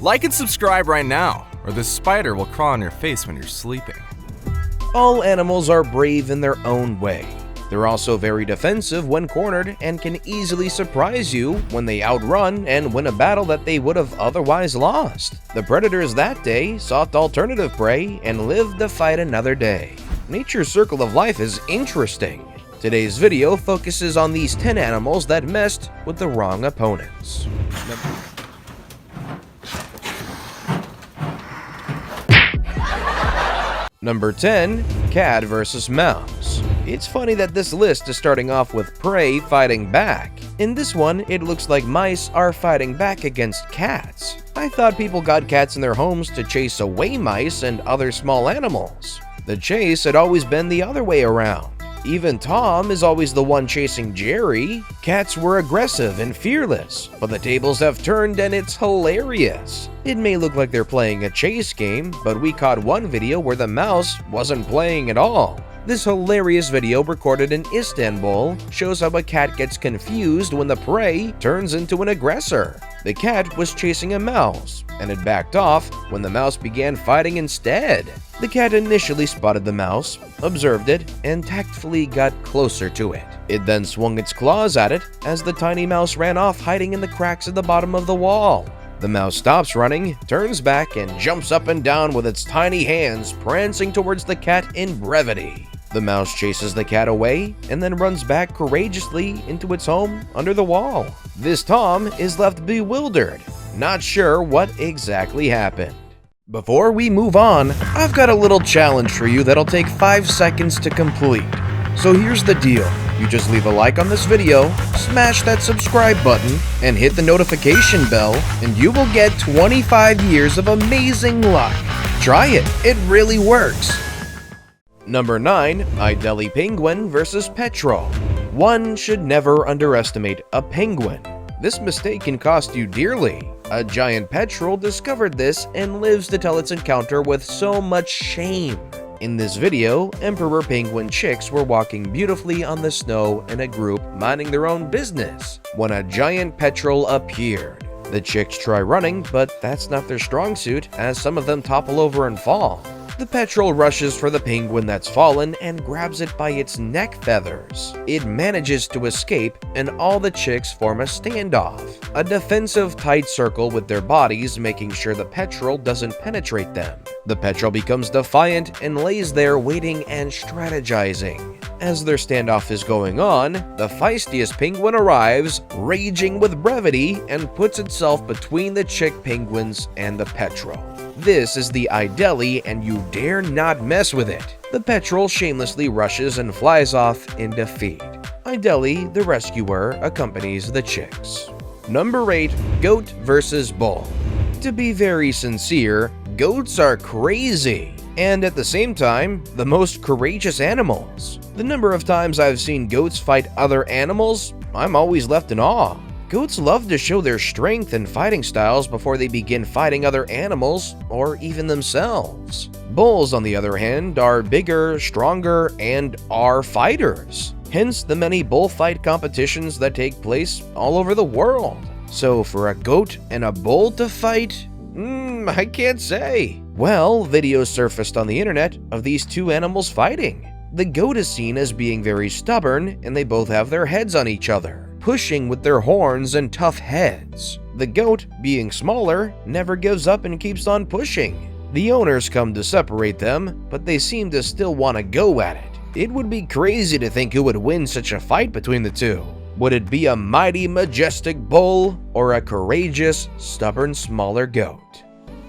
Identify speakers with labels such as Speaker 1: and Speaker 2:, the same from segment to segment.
Speaker 1: Like and subscribe right now, or this spider will crawl on your face when you're sleeping.
Speaker 2: All animals are brave in their own way. They're also very defensive when cornered and can easily surprise you when they outrun and win a battle that they would have otherwise lost. The predators that day sought alternative prey and lived to fight another day. Nature's circle of life is interesting. Today's video focuses on these 10 animals that messed with the wrong opponents. Number 10. Cat vs. Mouse. It's funny that this list is starting off with prey fighting back. In this one, it looks like mice are fighting back against cats. I thought people got cats in their homes to chase away mice and other small animals. The chase had always been the other way around. Even Tom is always the one chasing Jerry. Cats were aggressive and fearless, but the tables have turned and it's hilarious. It may look like they're playing a chase game, but we caught one video where the mouse wasn't playing at all. This hilarious video recorded in Istanbul shows how a cat gets confused when the prey turns into an aggressor. The cat was chasing a mouse, and it backed off when the mouse began fighting instead. The cat initially spotted the mouse, observed it, and tactfully got closer to it. It then swung its claws at it as the tiny mouse ran off, hiding in the cracks at the bottom of the wall. The mouse stops running, turns back, and jumps up and down with its tiny hands, prancing towards the cat in brevity. The mouse chases the cat away and then runs back courageously into its home under the wall. This Tom is left bewildered, not sure what exactly happened. Before we move on, I've got a little challenge for you that'll take 5 seconds to complete. So here's the deal. You just leave a like on this video, smash that subscribe button, and hit the notification bell, and you will get 25 years of amazing luck. Try it, it really works. Number 9. ADELIE penguin vs. PETREL. One should never underestimate a penguin. This mistake can cost you dearly. A giant petrel discovered this and lives to tell its encounter with so much shame. In this video, emperor penguin chicks were walking beautifully on the snow in a group minding their own business when a giant petrel appeared. The chicks try running, but that's not their strong suit, as some of them topple over and fall. The petrel rushes for the penguin that's fallen and grabs it by its neck feathers. It manages to escape, and all the chicks form a standoff, a defensive tight circle with their bodies, making sure the petrel doesn't penetrate them. The petrel becomes defiant and lays there waiting and strategizing. As their standoff is going on, the feistiest penguin arrives, raging with brevity, and puts itself between the chick penguins and the petrel. This is the ADELIE, and you dare not mess with it. The petrel shamelessly rushes and flies off in defeat. ADELIE, the rescuer, accompanies the chicks. Number 8. Goat vs. Bull. To be very sincere, goats are crazy, and at the same time, the most courageous animals. The number of times I've seen goats fight other animals, I'm always left in awe. Goats love to show their strength and fighting styles before they begin fighting other animals or even themselves. Bulls, on the other hand, are bigger, stronger, and are fighters. Hence the many bullfight competitions that take place all over the world. So for a goat and a bull to fight? I can't say. Well, videos surfaced on the internet of these two animals fighting. The goat is seen as being very stubborn, and they both have their heads on each other, pushing with their horns and tough heads. The goat, being smaller, never gives up and keeps on pushing. The owners come to separate them, but they seem to still want to go at it. It would be crazy to think who would win such a fight between the two. Would it be a mighty, majestic bull or a courageous, stubborn, smaller goat?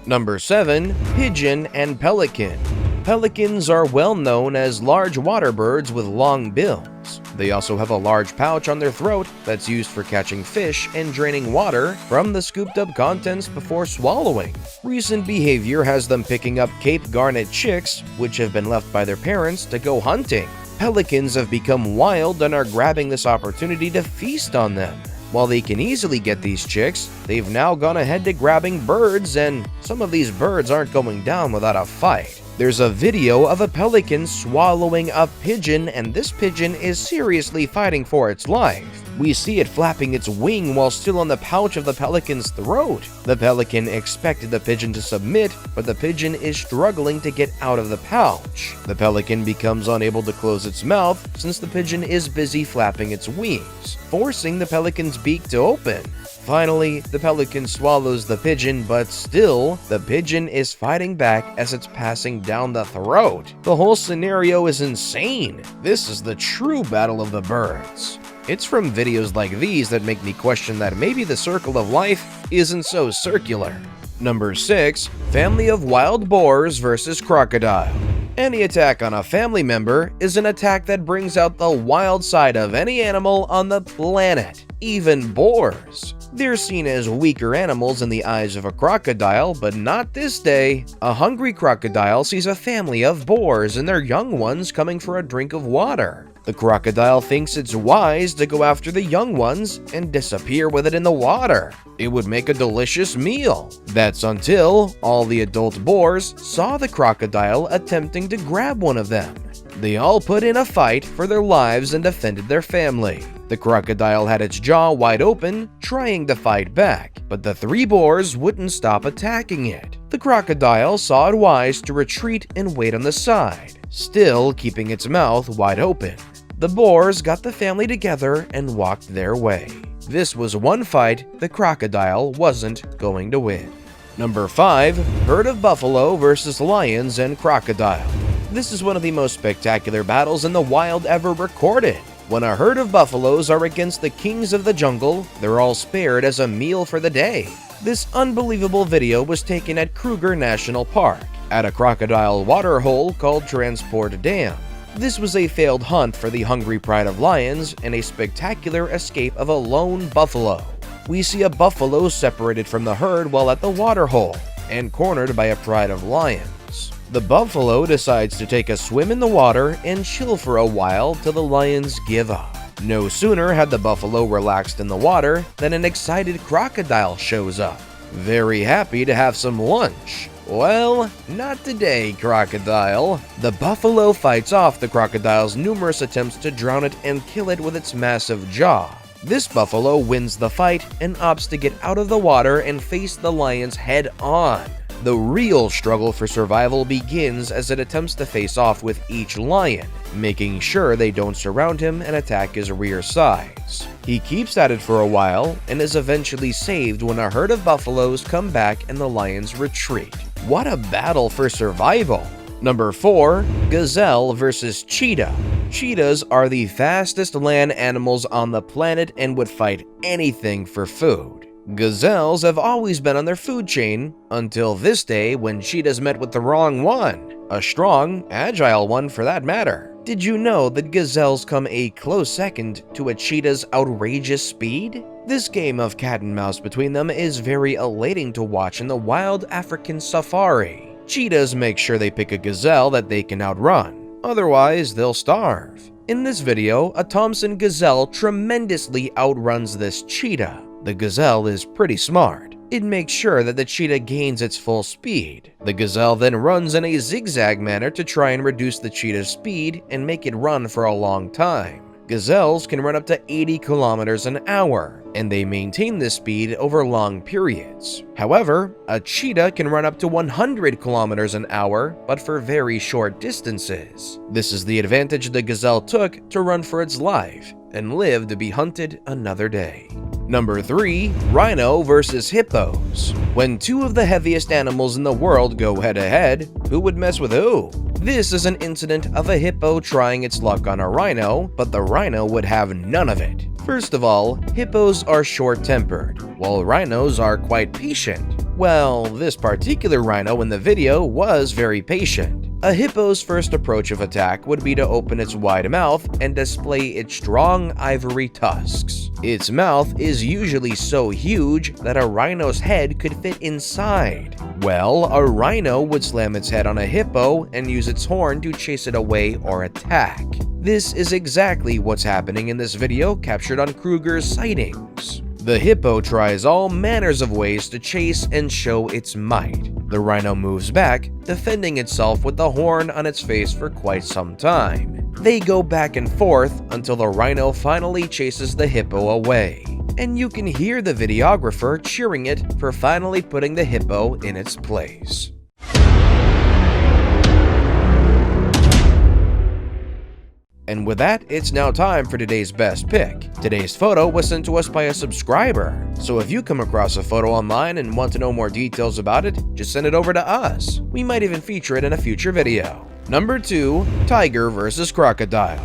Speaker 2: Number 7. Pigeon and pelican. Pelicans are well known as large water birds with long bills. They also have a large pouch on their throat that's used for catching fish and draining water from the scooped up contents before swallowing. Recent behavior has them picking up Cape Garnet chicks, which have been left by their parents, to go hunting. Pelicans have become wild and are grabbing this opportunity to feast on them. While they can easily get these chicks, they've now gone ahead to grabbing birds, and some of these birds aren't going down without a fight. There's a video of a pelican swallowing a pigeon, and this pigeon is seriously fighting for its life. We see it flapping its wing while still on the pouch of the pelican's throat. The pelican expected the pigeon to submit, but the pigeon is struggling to get out of the pouch. The pelican becomes unable to close its mouth since the pigeon is busy flapping its wings, forcing the pelican's beak to open. Finally, the pelican swallows the pigeon, but still, the pigeon is fighting back as it's passing down the throat. The whole scenario is insane. This is the true battle of the birds. It's from videos like these that make me question that maybe the circle of life isn't so circular. Number 6. Family of wild boars versus crocodile. Any attack on a family member is an attack that brings out the wild side of any animal on the planet, even boars. They're seen as weaker animals in the eyes of a crocodile, but not this day. A hungry crocodile sees a family of boars and their young ones coming for a drink of water. The crocodile thinks it's wise to go after the young ones and disappear with it in the water. It would make a delicious meal. That's until all the adult boars saw the crocodile attempting to grab one of them. They all put in a fight for their lives and defended their family. The crocodile had its jaw wide open, trying to fight back, but the 3 boars wouldn't stop attacking it. The crocodile saw it wise to retreat and wait on the side, still keeping its mouth wide open. The boars got the family together and walked their way. This was one fight the crocodile wasn't going to win. Number 5. Herd of buffalo versus lions and crocodile. This is one of the most spectacular battles in the wild ever recorded. When a herd of buffaloes are against the kings of the jungle, they're all spared as a meal for the day. This unbelievable video was taken at Kruger National Park, at a crocodile waterhole called Transport Dam. This was a failed hunt for the hungry pride of lions and a spectacular escape of a lone buffalo. We see a buffalo separated from the herd while at the waterhole and cornered by a pride of lions. The buffalo decides to take a swim in the water and chill for a while till the lions give up. No sooner had the buffalo relaxed in the water than an excited crocodile shows up, very happy to have some lunch. Well, not today, crocodile. The buffalo fights off the crocodile's numerous attempts to drown it and kill it with its massive jaw. This buffalo wins the fight and opts to get out of the water and face the lions head on. The real struggle for survival begins as it attempts to face off with each lion, making sure they don't surround him and attack his rear sides. He keeps at it for a while and is eventually saved when a herd of buffaloes come back and the lions retreat. What a battle for survival! Number 4. Gazelle versus cheetah. Cheetahs are the fastest land animals on the planet and would fight anything for food. Gazelles have always been on their food chain until this day when cheetahs met with the wrong one. A strong, agile one for that matter. Did you know that gazelles come a close second to a cheetah's outrageous speed? This game of cat and mouse between them is very elating to watch in the wild African safari. Cheetahs make sure they pick a gazelle that they can outrun, otherwise they'll starve. In this video, a Thompson gazelle tremendously outruns this cheetah. The gazelle is pretty smart. It makes sure that the cheetah gains its full speed. The gazelle then runs in a zigzag manner to try and reduce the cheetah's speed and make it run for a long time. Gazelles can run up to 80 kilometers an hour, and they maintain this speed over long periods. However, a cheetah can run up to 100 kilometers an hour, but for very short distances. This is the advantage the gazelle took to run for its life and live to be hunted another day. Number 3. Rhino versus hippos. When 2 of the heaviest animals in the world go head-to-head, who would mess with who? This is an incident of a hippo trying its luck on a rhino, but the rhino would have none of it. First of all, hippos are short-tempered, while rhinos are quite patient. Well, this particular rhino in the video was very patient. A hippo's first approach of attack would be to open its wide mouth and display its strong ivory tusks. Its mouth is usually so huge that a rhino's head could fit inside. Well, a rhino would slam its head on a hippo and use its horn to chase it away or attack. This is exactly what's happening in this video captured on Kruger's sightings. The hippo tries all manners of ways to chase and show its might. The rhino moves back, defending itself with the horn on its face for quite some time. They go back and forth until the rhino finally chases the hippo away. And you can hear the videographer cheering it for finally putting the hippo in its place. And with that, it's now time for today's best pick. Today's photo was sent to us by a subscriber, so if you come across a photo online and want to know more details about it, just send it over to us. We might even feature it in a future video. Number 2. Tiger versus Crocodile.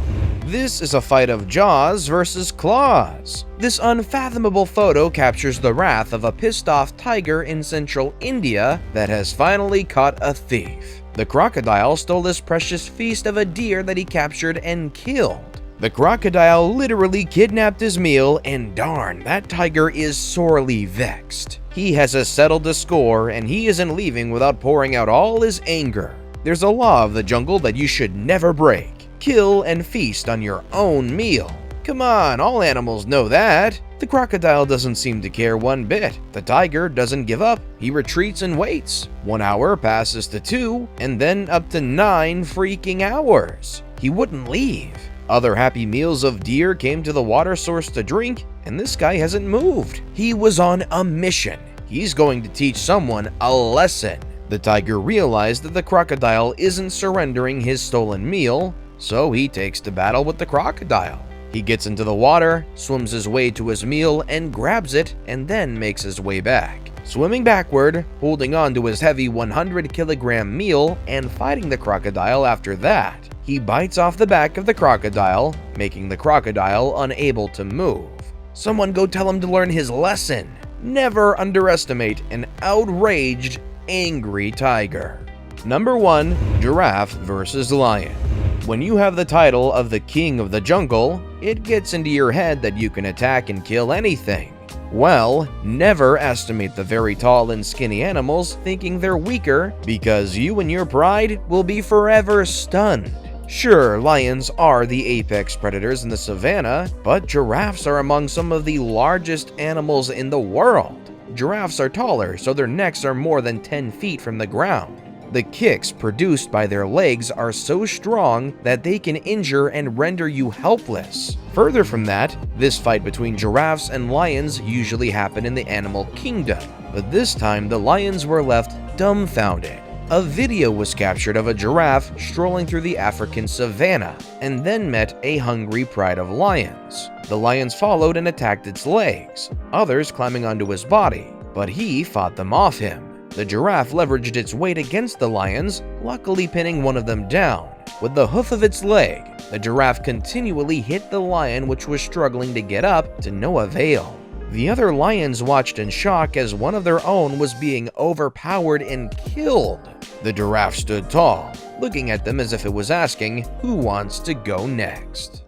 Speaker 2: This is a fight of jaws versus claws. This unfathomable photo captures the wrath of a pissed-off tiger in central India that has finally caught a thief. The crocodile stole this precious feast of a deer that he captured and killed. The crocodile literally kidnapped his meal, and darn, that tiger is sorely vexed. He has settled the score, and he isn't leaving without pouring out all his anger. There's a law of the jungle that you should never break. Kill and feast on your own meal. Come on, all animals know that. The crocodile doesn't seem to care one bit. The tiger doesn't give up. He retreats and waits. 1 hour passes to 2, and then up to 9 freaking hours. He wouldn't leave. Other happy meals of deer came to the water source to drink, and this guy hasn't moved. He was on a mission. He's going to teach someone a lesson. The tiger realized that the crocodile isn't surrendering his stolen meal, so he takes to battle with the crocodile. He gets into the water, swims his way to his meal and grabs it, and then makes his way back. Swimming backward, holding on to his heavy 100-kilogram meal and fighting the crocodile after that. He bites off the back of the crocodile, making the crocodile unable to move. Someone go tell him to learn his lesson. Never underestimate an outraged, angry tiger. Number 1. Giraffe versus lion. When you have the title of the king of the jungle, it gets into your head that you can attack and kill anything. Well, never estimate the very tall and skinny animals thinking they're weaker, because you and your pride will be forever stunned. Sure, lions are the apex predators in the savannah, but giraffes are among some of the largest animals in the world. Giraffes are taller, so their necks are more than 10 feet from the ground. The kicks produced by their legs are so strong that they can injure and render you helpless. Further from that, this fight between giraffes and lions usually happen in the animal kingdom, but this time the lions were left dumbfounded. A video was captured of a giraffe strolling through the African savanna and then met a hungry pride of lions. The lions followed and attacked its legs, others climbing onto his body, but he fought them off him. The giraffe leveraged its weight against the lions, luckily pinning one of them down. With the hoof of its leg, the giraffe continually hit the lion, which was struggling to get up, to no avail. The other lions watched in shock as one of their own was being overpowered and killed. The giraffe stood tall, looking at them as if it was asking, "Who wants to go next?"